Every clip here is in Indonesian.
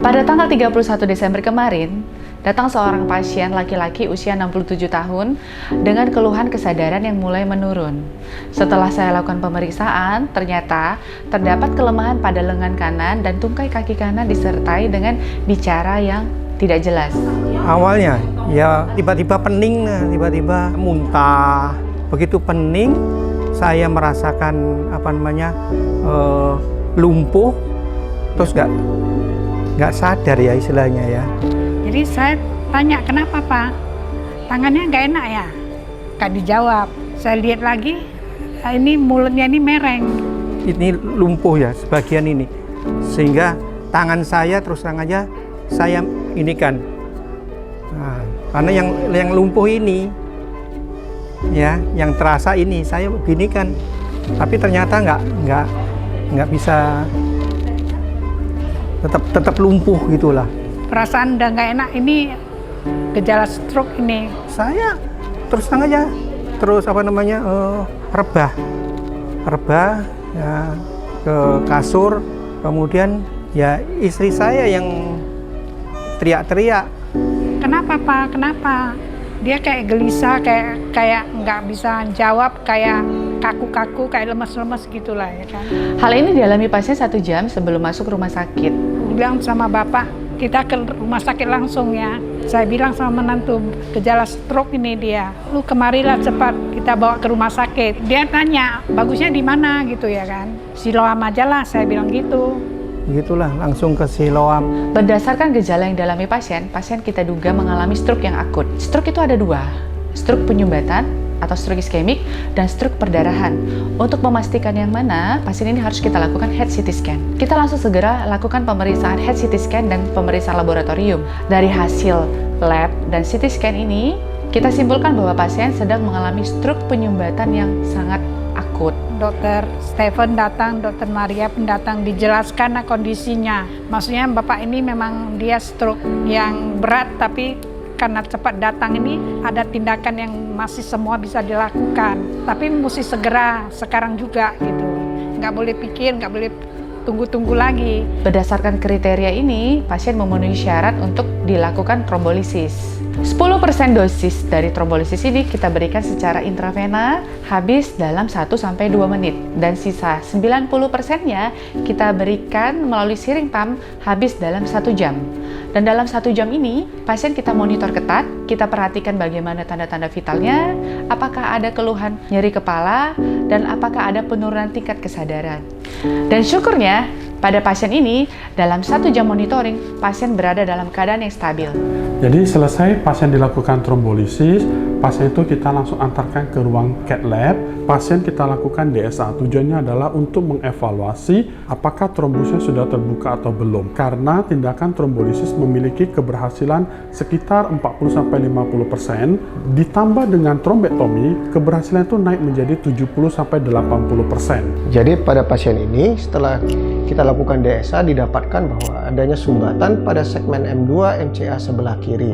Pada tanggal 31 Desember kemarin, datang seorang pasien laki-laki usia 67 tahun dengan keluhan kesadaran yang mulai menurun. Setelah saya lakukan pemeriksaan, ternyata terdapat kelemahan pada lengan kanan dan tungkai kaki kanan disertai dengan bicara yang tidak jelas. Awalnya ya tiba-tiba pening, tiba-tiba muntah. Begitu pening, saya merasakan lumpuh, terus nggak sadar ya istilahnya ya. Jadi saya tanya, kenapa Pak? Tangannya nggak enak ya? Nggak dijawab. Saya lihat lagi, ini mulutnya ini mereng. Ini lumpuh ya sebagian ini. Sehingga tangan saya terus terang aja saya ini kan. Nah, karena yang lumpuh ini ya, yang terasa ini saya begini kan. Tapi ternyata nggak bisa, tetap lumpuh gitulah. Perasaan udah nggak enak, ini gejala stroke ini. Saya terus terang aja, rebah ya, ke kasur, kemudian ya istri saya yang teriak-teriak. Kenapa Pak? Kenapa? Dia kayak gelisah, kayak nggak bisa jawab, kayak kaku-kaku, kayak lemas-lemas gitulah ya kan. Hal ini dialami pasien 1 jam sebelum masuk rumah sakit. Bilang sama bapak, kita ke rumah sakit langsung ya. Saya bilang sama menantu, gejala stroke ini dia. Lu kemarilah cepat, kita bawa ke rumah sakit. Dia tanya, bagusnya di mana gitu ya kan. Siloam aja lah, saya bilang gitu. Begitulah, langsung ke Siloam. Berdasarkan gejala yang dialami pasien kita duga mengalami stroke yang akut. Stroke itu ada 2, stroke penyumbatan atau stroke iskemik dan stroke perdarahan. Untuk memastikan yang mana, pasien ini harus kita lakukan head CT scan. Kita langsung segera lakukan pemeriksaan head CT scan dan pemeriksaan laboratorium. Dari hasil lab dan CT scan ini, kita simpulkan bahwa pasien sedang mengalami stroke penyumbatan yang sangat akut. Dokter Stephen datang, Dokter Maria pun datang, dijelaskan kondisinya. Maksudnya Bapak ini memang dia stroke yang berat, tapi karena cepat datang ini ada tindakan yang masih semua bisa dilakukan. Tapi mesti segera, sekarang juga gitu. Nggak boleh pikir, nggak boleh tunggu-tunggu lagi. Berdasarkan kriteria ini, pasien memenuhi syarat untuk dilakukan trombolisis. 10% dosis dari trombolisis ini kita berikan secara intravena habis dalam 1-2 menit. Dan sisa 90%-nya kita berikan melalui siring pump habis dalam 1 jam. Dan dalam 1 jam ini, pasien kita monitor ketat, kita perhatikan bagaimana tanda-tanda vitalnya, apakah ada keluhan nyeri kepala, dan apakah ada penurunan tingkat kesadaran. Dan syukurnya, pada pasien ini, dalam 1 jam monitoring, pasien berada dalam keadaan yang stabil. Jadi selesai pasien dilakukan trombolisis, pasien itu kita langsung antarkan ke ruang cath lab. Pasien kita lakukan DSA. Tujuannya adalah untuk mengevaluasi apakah trombusnya sudah terbuka atau belum. Karena tindakan trombolisis memiliki keberhasilan sekitar 40-50%. Ditambah dengan trombektomi, keberhasilan itu naik menjadi 70-80%. Jadi pada pasien ini setelah kita lakukan DSA didapatkan bahwa adanya sumbatan pada segmen M2 MCA sebelah kiri.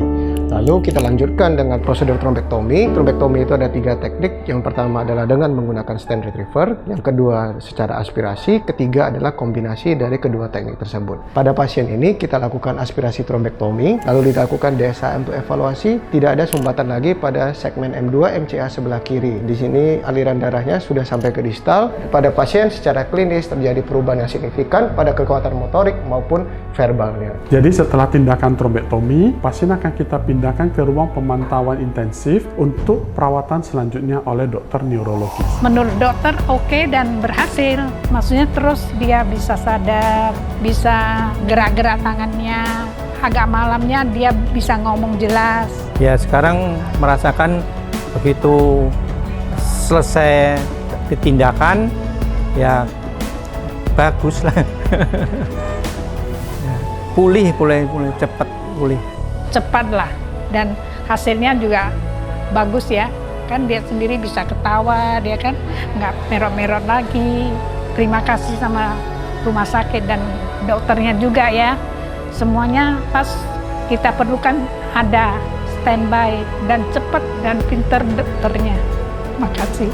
Lalu kita lanjutkan dengan prosedur trombektomi. Trombektomi itu ada 3 teknik. Yang pertama adalah dengan menggunakan stent retriever. Yang kedua secara aspirasi. Ketiga adalah kombinasi dari kedua teknik tersebut. Pada pasien ini kita lakukan aspirasi trombektomi. Lalu dilakukan DSA untuk evaluasi. Tidak ada sumbatan lagi pada segmen M2 MCA sebelah kiri. Di sini aliran darahnya sudah sampai ke distal. Pada pasien secara klinis terjadi perubahan yang signifikan pada kekuatan motorik maupun verbalnya. Jadi setelah tindakan trombektomi, pasien akan kita pindahkan ke ruang pemantauan intensif untuk perawatan selanjutnya oleh dokter neurologis. Menurut dokter oke dan berhasil. Maksudnya terus dia bisa sadar, bisa gerak-gerak tangannya. Agak malamnya dia bisa ngomong jelas. Ya sekarang merasakan begitu selesai tindakan, ya bagus lah. Pulih, cepat pulih. Cepat lah, dan hasilnya juga bagus ya. Kan dia sendiri bisa ketawa, dia kan nggak merot-merot lagi. Terima kasih sama rumah sakit dan dokternya juga ya. Semuanya pas kita perlukan ada standby dan cepat dan pinter dokternya. Makasih.